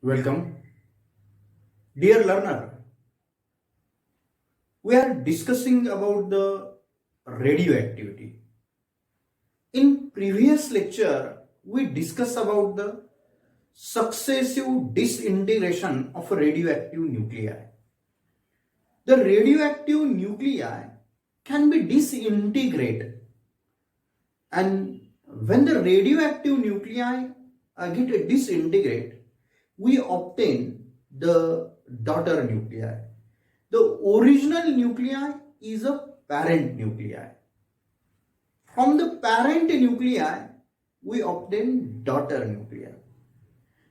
Welcome. Dear learner, we are discussing about the radioactivity. In previous lecture, we discussed about the successive disintegration of a radioactive nuclei. The radioactive nuclei can be disintegrated, and when the radioactive nuclei get disintegrated, we obtain the daughter nuclei. The original nuclei is a parent nuclei. From the parent nuclei, we obtain daughter nuclei.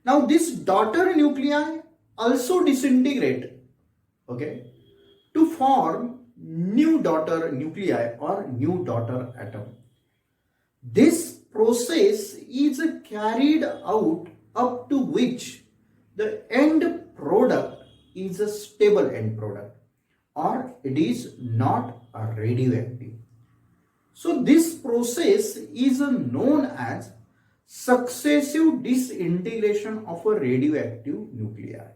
Now this daughter nuclei also disintegrate, okay, to form new daughter nuclei or new daughter atom. This process is carried out up to which the end product is a stable end product or it is not a radioactive. So this process is known as successive disintegration of a radioactive nuclei.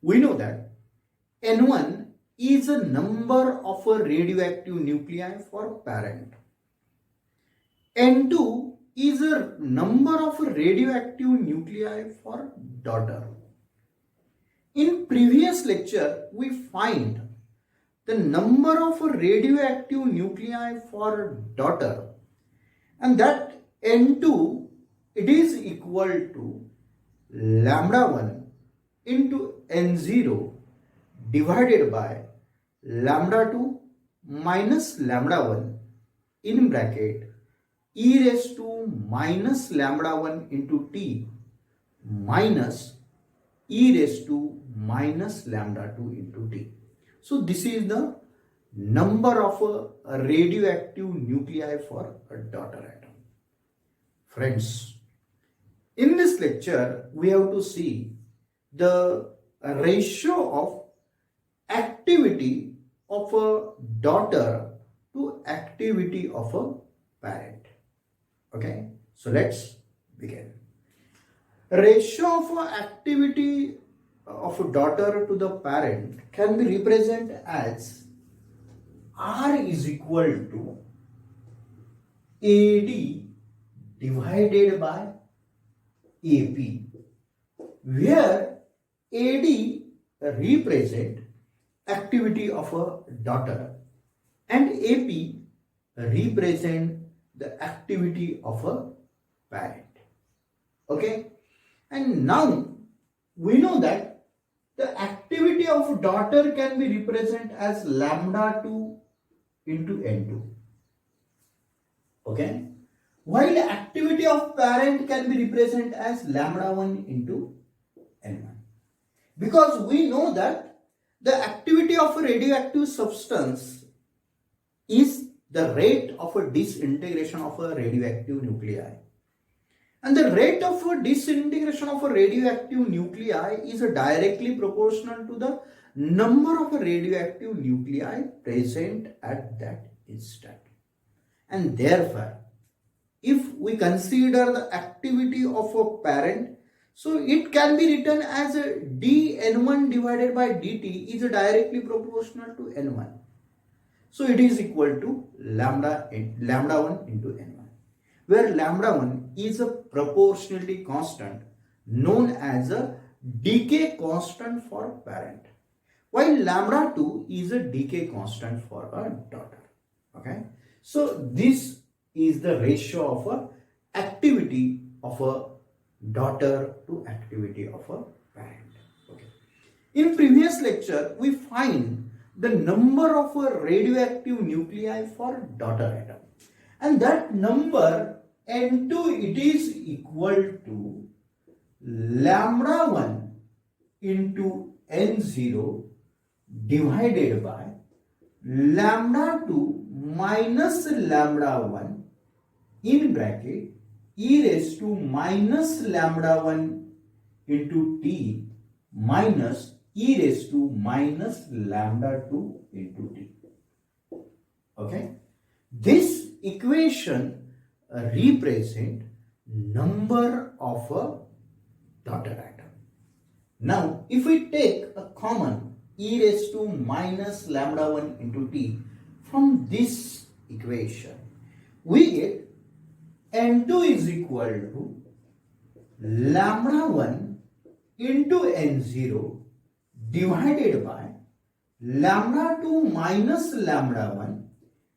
We know that N1 is a number of a radioactive nuclei for parent. N2 is a number of radioactive nuclei for daughter. In previous lecture, we find the number of radioactive nuclei for daughter, and that N2 it is equal to lambda 1 into N0 divided by lambda 2 minus lambda 1 in bracket e raised to minus lambda 1 into t minus e raised to minus lambda 2 into t. So this is the number of radioactive nuclei for a daughter atom. Friends, in this lecture we have to see the ratio of activity of a daughter to activity of a parent. Okay, so let's begin. Ratio of activity of a daughter to the parent can be represented as R is equal to AD divided by AP, where AD represent activity of a daughter and AP represent the activity of a parent. Okay, and now we know that the activity of daughter can be represented as lambda 2 into N2. Okay, while activity of parent can be represented as lambda 1 into N1. Because we know that the activity of a radioactive substance is the rate of a disintegration of a radioactive nuclei. And the rate of disintegration of a radioactive nuclei is directly proportional to the number of radioactive nuclei present at that instant. And therefore, if we consider the activity of a parent, so it can be written as a dN1 divided by dt is directly proportional to N1. So it is equal to lambda 1 into N1, where lambda 1 is a proportionality constant known as a decay constant for parent, while lambda 2 is a decay constant for a daughter. Okay, so this is the ratio of a activity of a daughter to activity of a parent. Okay, in previous lecture we find the number of radioactive nuclei for daughter atom, and that number N2 it is equal to lambda 1 into N0 divided by lambda 2 minus lambda 1 in bracket e raised to minus lambda 1 into t minus e raised to minus lambda 2 into t. Okay, this equation represent number of daughter atom. Now, if we take a common e raised to minus lambda 1 into t from this equation, we get n2 is equal to lambda 1 into n0 divided by lambda 2 minus lambda 1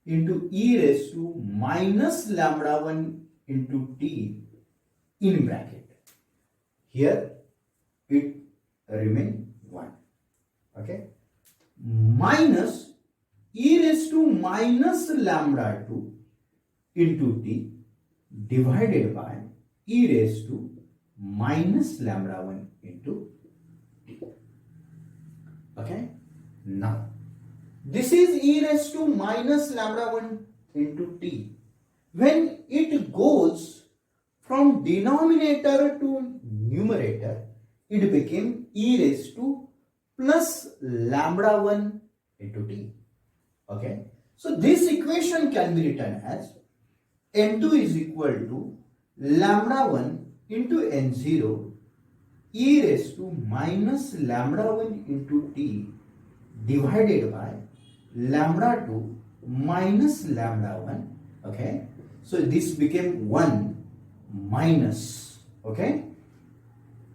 into e raised to minus lambda 1 into t in bracket. Here it remain 1. Okay. Minus e raised to minus lambda 2 into t divided by e raised to minus lambda 1 into t. Okay. Now, this is e raised to minus lambda 1 into t. When it goes from denominator to numerator, it became e raised to plus lambda 1 into t. Okay. So, this equation can be written as n2 is equal to lambda 1 into n0 e raised to minus lambda 1 into t divided by lambda 2 minus lambda 1. Okay. So, this became 1 minus, okay,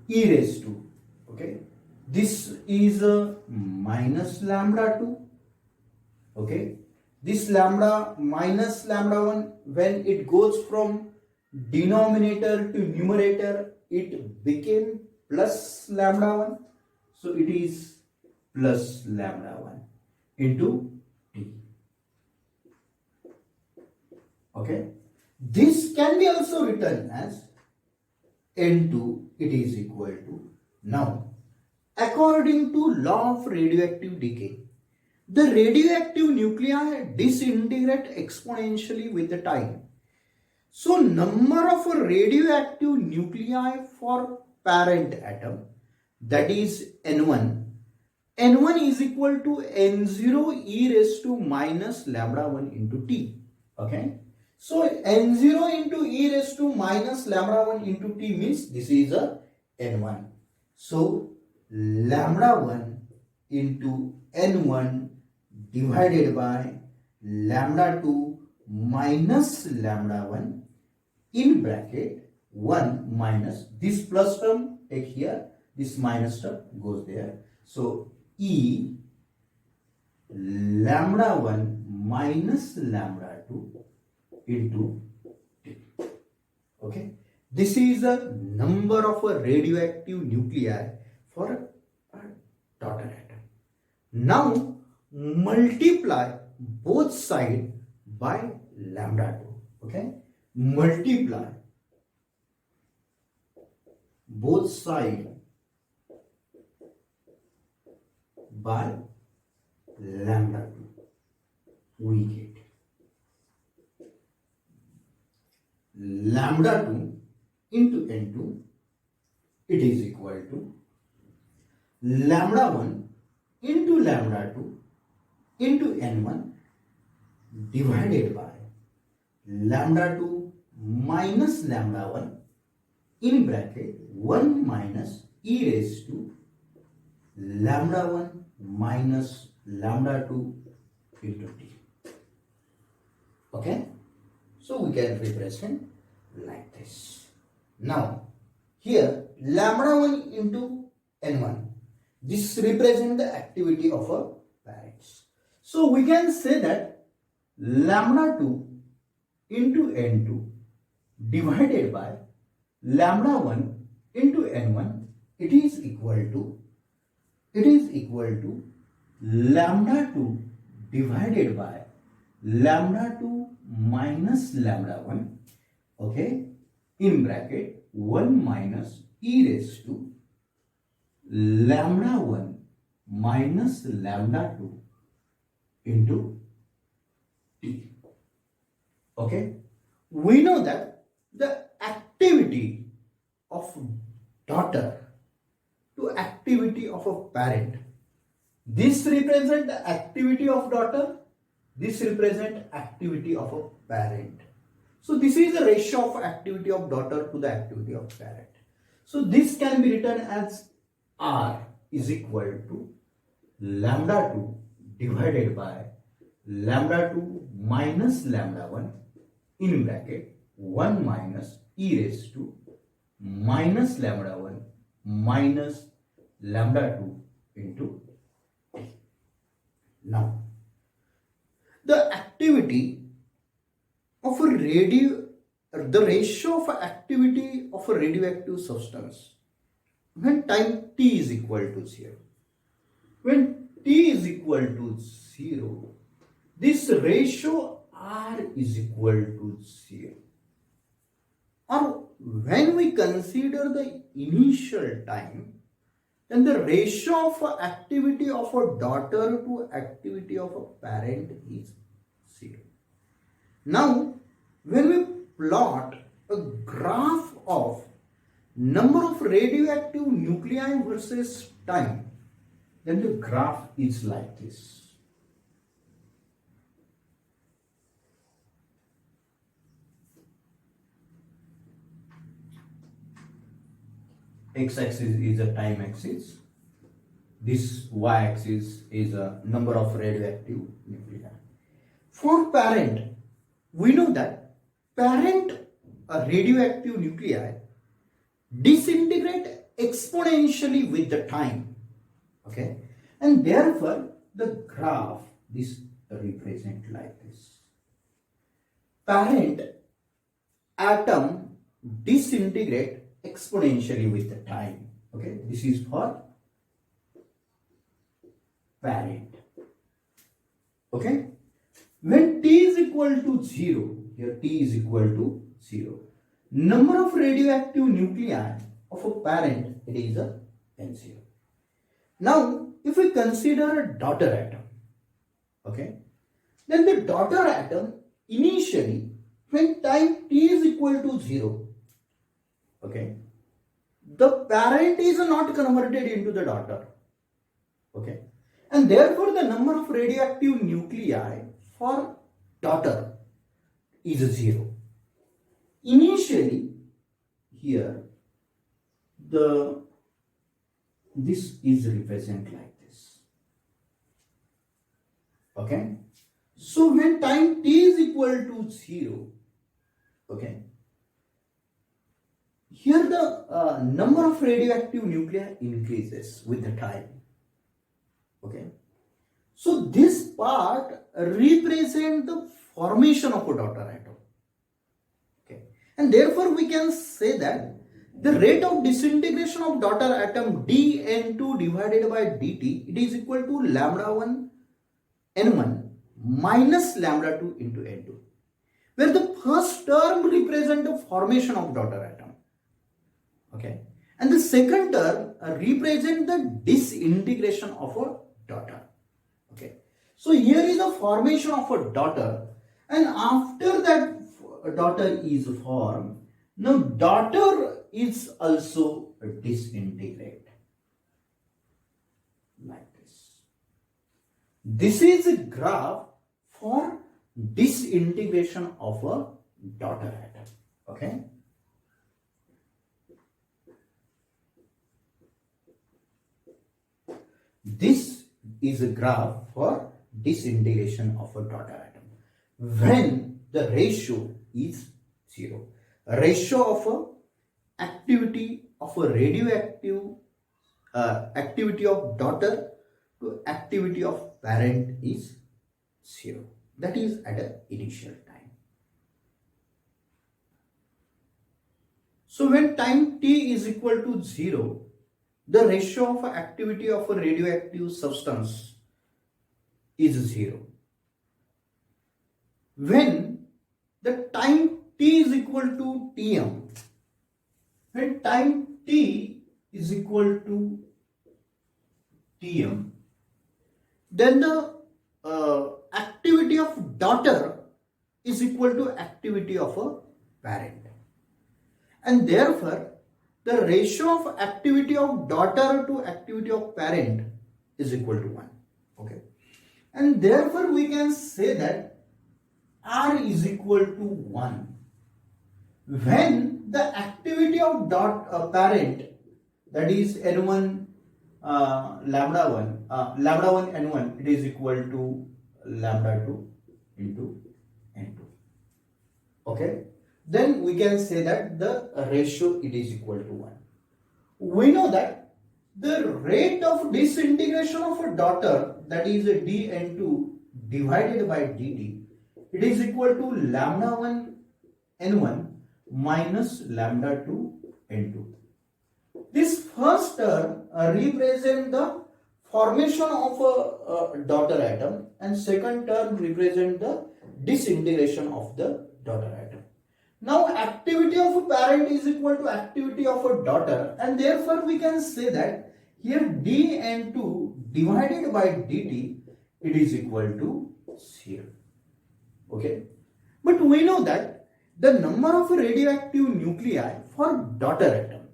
e raised to, okay, this is a minus lambda 2, okay, this lambda minus lambda 1, when it goes from denominator to numerator, it became plus lambda 1, so it is plus lambda 1 into t. Okay, this can be also written as n2, it is equal to, now according to law of radioactive decay, the radioactive nuclei disintegrate exponentially with the time. So, number of radioactive nuclei for parent atom, that is N1 is equal to N0 e raised to minus lambda 1 into t. Okay. So, N0 into e raised to minus lambda 1 into t means this is a N1. So, lambda 1 into N1 divided by lambda 2 minus lambda 1 in bracket 1 minus this plus term take here, this minus term goes there. So, e lambda 1 minus lambda 2 into t. Okay. This is a number of a radioactive nuclei for a daughter atom. Now, multiply both sides by lambda 2. Okay. Multiply both sides by lambda 2. We get lambda 2 into n2, it is equal to lambda 1 into lambda 2 into n1 divided by lambda 2 minus lambda 1 in bracket 1 minus e raised to lambda 1 minus lambda 2 into t. Okay. So, we can represent like this. Now, here lambda 1 into n1, this represents the activity of a parents. So, we can say that lambda 2 into n2 divided by lambda 1 into n1, it is equal to lambda 2 divided by lambda 2 minus lambda 1, okay, in bracket 1 minus e raised to lambda 1 minus lambda 2 into t. Okay. We know that the activity of daughter to activity of a parent, this represents the activity of daughter, this represents activity of a parent. So, this is the ratio of activity of daughter to the activity of parent. So this can be written as R is equal to lambda 2 divided by lambda 2 minus lambda 1 in bracket 1 minus e raised to minus lambda 1 minus lambda 2 into T. Now, the activity of the ratio of activity of a radioactive substance when time t is equal to 0. When t is equal to 0, this ratio r is equal to 0. Or when we consider the initial time, then the ratio of activity of a daughter to activity of a parent is 0. Now, when we plot a graph of number of radioactive nuclei versus time, then the graph is like this. X-axis is a time axis. This y-axis is a number of radioactive nuclei. For parent, we know that parent radioactive nuclei disintegrate exponentially with the time. Okay, and therefore the graph this represent like this. Parent atom disintegrate exponentially with the time. Okay, this is for parent. Okay, when t is equal to 0, here t is equal to 0, number of radioactive nuclei of a parent, it is a N0. Now, if we consider a daughter atom, okay, then the daughter atom initially, when time t is equal to 0, okay, the parent is not converted into the daughter, okay, and therefore the number of radioactive nuclei for daughter is 0. Initially, here this is represent like this. Okay, so when time t is equal to 0, okay, here the number of radioactive nuclei increases with the time. Okay, so this part represent the formation of a daughter atom. Okay, and therefore we can say that the rate of disintegration of daughter atom dN2 divided by dt, it is equal to lambda 1 N1 minus lambda 2 into N2, where the first term represent the formation of daughter atom. Okay, and the second term represent the disintegration of a daughter. Okay, so here is the formation of a daughter, and after that daughter is formed, now daughter is also disintegrate like this. This is a graph for disintegration of a daughter atom. Okay, this is a graph for disintegration of a daughter atom when the ratio is 0. Ratio of a activity of a radioactive activity of daughter to activity of parent is 0. That is at an initial time. So when time t is equal to 0, the ratio of activity of a radioactive substance is 0. When the time t is equal to Tm, when time t is equal to Tm, then the activity of daughter is equal to activity of a parent, and therefore the ratio of activity of daughter to activity of parent is equal to 1. Okay, and therefore we can say that R is equal to 1 when the activity of parent, that is n1 lambda 1 lambda 1 n1, it is equal to lambda 2 into n2. Okay, then we can say that the ratio it is equal to 1. We know that the rate of disintegration of a daughter, that is a dn2 divided by dt, it is equal to lambda 1 n1 minus lambda 2 n2. This first term represent the formation of a daughter atom, and second term represent the disintegration of the daughter atom. Now activity of a parent is equal to activity of a daughter, and therefore we can say that here dn2 divided by dt, it is equal to 0. Okay, but we know that the number of radioactive nuclei for daughter atom,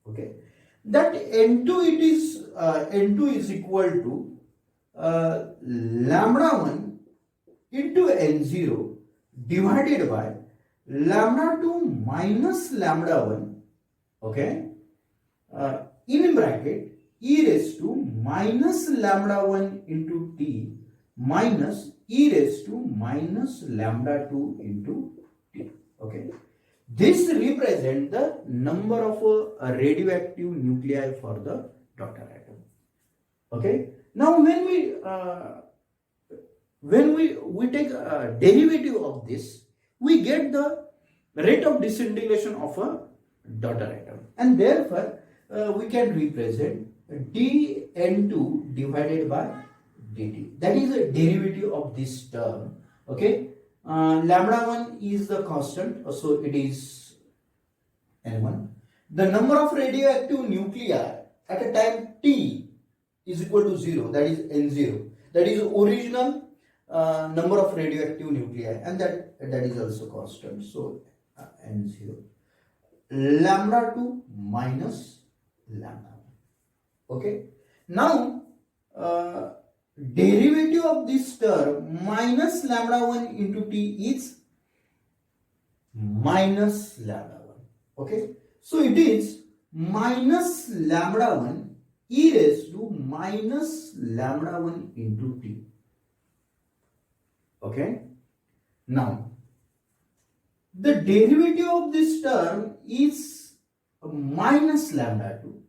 okay, that n2 is equal to lambda 1 into n0 divided by lambda 2 minus lambda 1, okay, in bracket e raised to minus lambda 1 into t minus e raised to minus lambda 2 into t. Okay, this represents the number of radioactive nuclei for the daughter atom. Okay, now when we take a derivative of this, we get the rate of disintegration of a daughter atom, and therefore we can represent dn2 divided by dt. That is a derivative of this term. Okay, lambda 1 is the constant, so it is n1. The number of radioactive nuclei at a time t is equal to 0, that is n0. That is original number of radioactive nuclei, and that is also constant, so n0. Lambda 2 minus lambda 1. Okay, now derivative of this term minus lambda 1 into t is minus lambda 1. Okay, so it is minus lambda 1 e raised to minus lambda 1 into t. Okay, now the derivative of this term is minus lambda 2,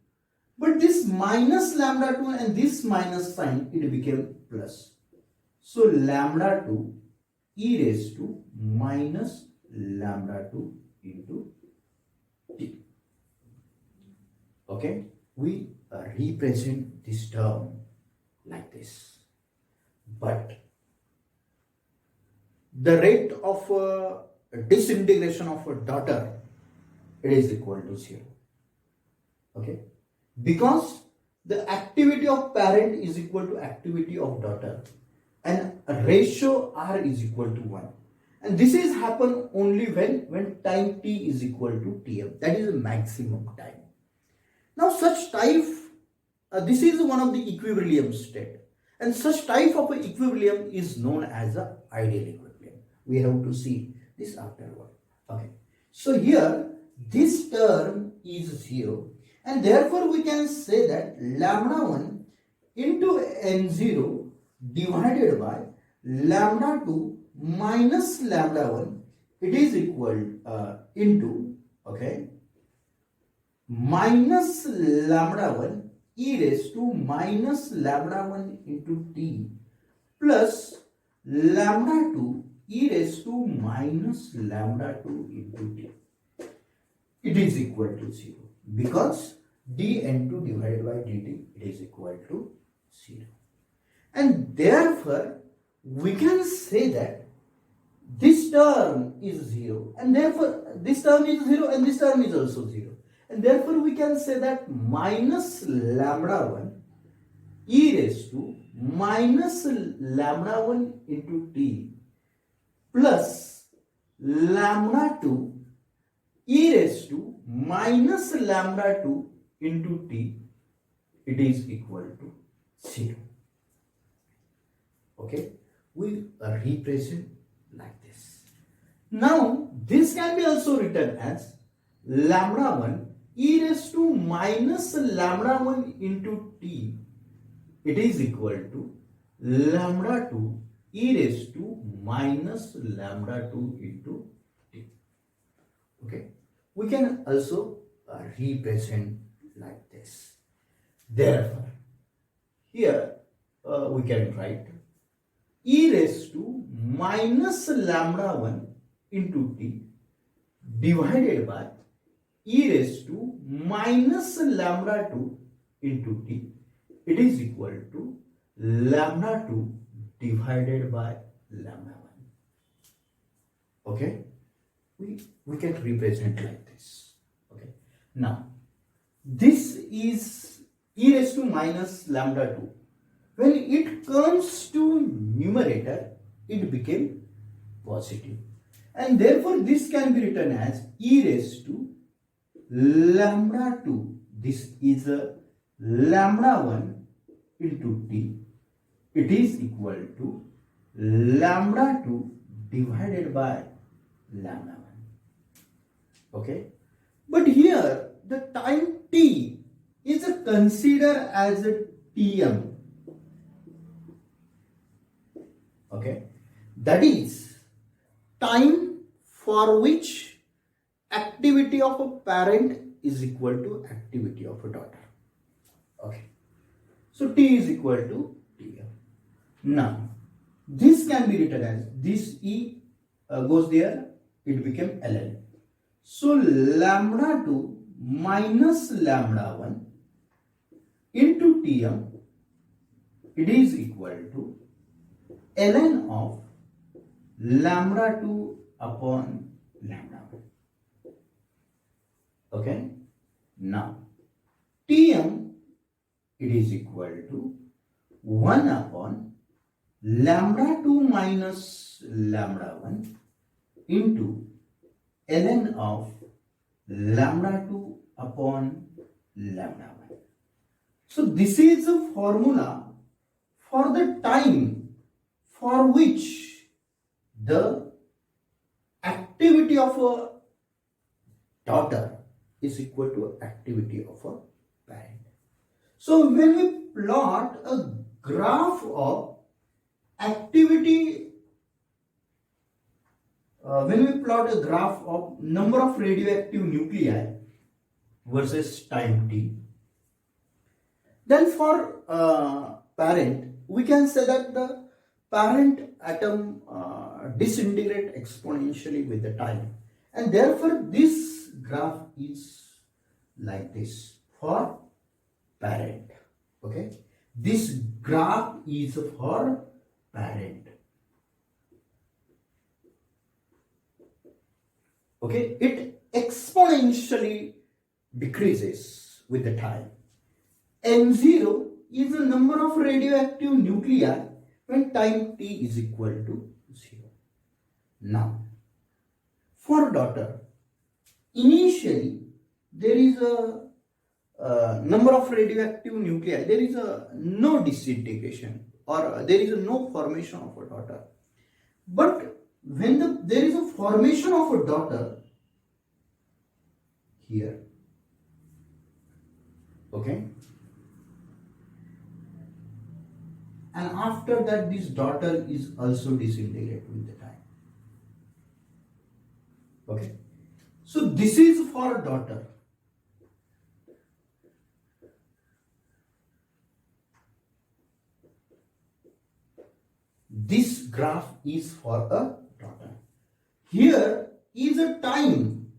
but this minus lambda 2 and this minus sign, it became plus. So lambda 2 e raised to minus lambda 2 into t. Okay, we represent this term like this, but the rate of disintegration of a daughter, it is equal to 0. Okay, because the activity of parent is equal to activity of daughter, and ratio R is equal to 1, and this is happen only when time t is equal to tm, that is the maximum time. Now such type, this is one of the equilibrium state, and such type of equilibrium is known as a ideal equilibrium. We have to see this afterward. Okay, so here this term is 0, and therefore we can say that lambda 1 into n0 divided by lambda 2 minus lambda 1, it is equal into, okay, minus lambda 1 e raised to minus lambda 1 into t plus lambda 2 e raised to minus lambda 2 into t. It is equal to 0 because dn2 divided by dt, it is equal to 0. And therefore we can say that this term is 0, and therefore this term is 0 and this term is also 0. And therefore we can say that minus lambda 1 e raised to minus lambda 1 into t plus lambda 2 e raised to minus lambda 2 into t, it is equal to 0. Okay, we represent like this. Now this can be also written as lambda 1 e raised to minus lambda 1 into t, it is equal to lambda 2 e raised to minus lambda 2 into t. Okay, we can also represent like this. Therefore, here we can write e raised to minus lambda 1 into t divided by e raised to minus lambda 2 into t. It is equal to lambda 2 divided by lambda 1. Okay, we can represent like this. Okay, now this is e raised to minus lambda 2. When it comes to numerator, it became positive, and therefore this can be written as e raised to lambda 2. This is a lambda 1 into t. It is equal to lambda 2 divided by lambda 1. Okay, but here the time t is considered as a tm. Okay, that is time for which activity of a parent is equal to activity of a daughter. Okay, so t is equal to tm. Now this can be written as this e goes there, it became ln. So lambda 2 minus lambda 1 into tm, it is equal to ln of lambda 2 upon lambda 1. Okay, now tm, it is equal to 1 upon lambda 2 minus lambda 1 into ln of lambda 2 upon lambda 1. So this is a formula for the time for which the activity of a daughter is equal to activity of a parent. So when we plot a graph of activity, when we plot a graph of number of radioactive nuclei versus time t, then for parent we can say that the parent atom disintegrate exponentially with the time, and therefore this graph is like this for parent. Okay, this graph is for parent. Okay, it exponentially decreases with the time. N0 is the number of radioactive nuclei when time t is equal to 0. Now, for daughter, initially there is a number of radioactive nuclei, there is no disintegration or there is no formation of a daughter. But when there is a formation of a daughter here, okay, and after that this daughter is also disintegrated with the time. Okay, so this is for daughter. This graph is for a daughter. Here is a time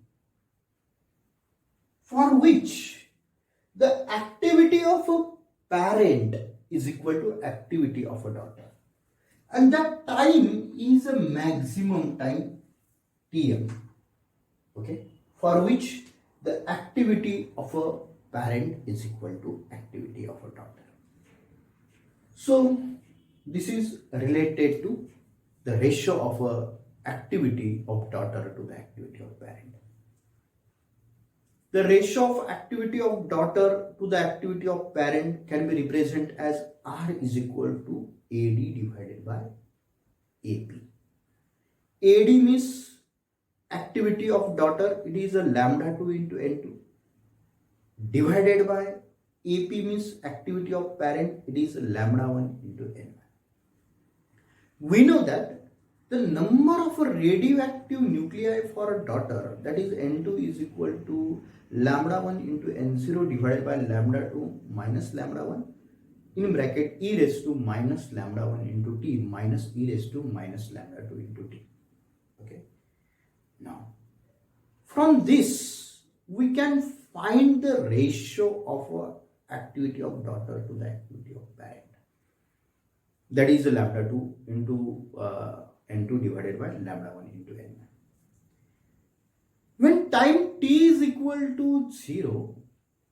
for which the activity of a parent is equal to activity of a daughter, and that time is a maximum time tm. Okay, for which the activity of a parent is equal to activity of a daughter. So this is related to the ratio of a activity of daughter to the activity of parent. The ratio of activity of daughter to the activity of parent can be represented as R is equal to AD divided by AP. AD means activity of daughter, it is a lambda 2 into n2 divided by AP means activity of parent, it is lambda 1 into n1. We know that the number of radioactive nuclei for a daughter, that is n2 is equal to lambda 1 into n0 divided by lambda 2 minus lambda 1 in bracket e raised to minus lambda 1 into t minus e raised to minus lambda 2 into t. Okay. Now, from this, we can find the ratio of activity of daughter to the activity of parent. That is lambda 2 into n2 divided by lambda 1 into n1. When time t is equal to 0,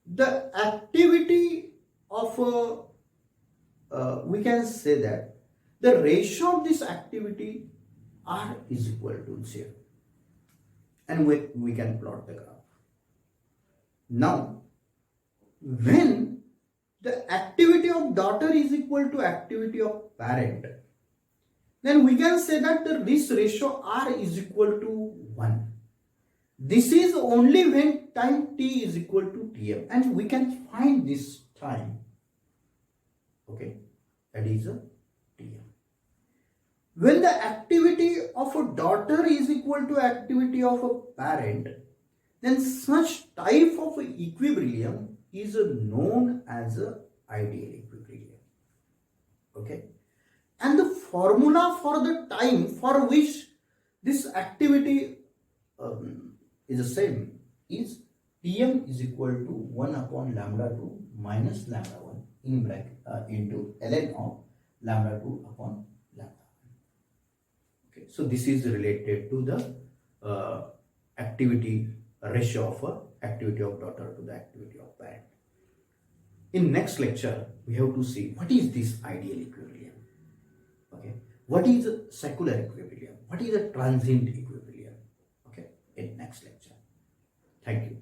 the activity of we can say that the ratio of this activity R is equal to 0. And we can plot the graph. Now, when the activity of daughter is equal to activity of parent, then we can say that this ratio R is equal to 1. This is only when time t is equal to Tm, and we can find this time. Okay, that is a Tm. When the activity of a daughter is equal to activity of a parent, then such type of equilibrium is known as a ideal equilibrium. Okay, and the formula for the time for which this activity is the same is Tm is equal to 1 upon lambda 2 minus lambda 1 in bracket into ln of lambda 2 upon lambda 1. Okay, so this is related to the activity ratio of activity of daughter to the activity of parent. In next lecture, we have to see what is this ideal equilibrium. Okay, what is a secular equilibrium? What is a transient equilibrium? Okay, in next lecture. Thank you.